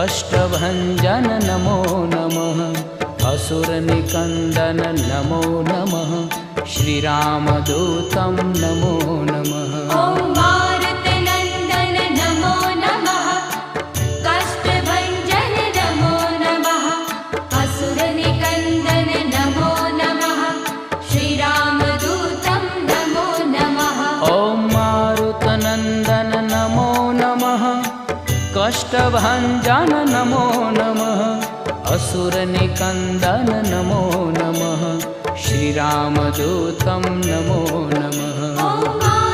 कष्टभञ्जन नमो नमः असुरनिकन्दन नमो नमः श्रीरामदूतं नमो नमः ॐ मारुतनन्दन नमो नमः कष्टभञ्जन नमो नमः असुरनिकन्दन नमो नमः श्रीरामदूतं नमो नमः ॐ मारुतनन्दन नमो नमः कष्टभञ्जन नमो नमः असुरनिकन्दन नमो नमः श्रीरामदूतं नमो नमः।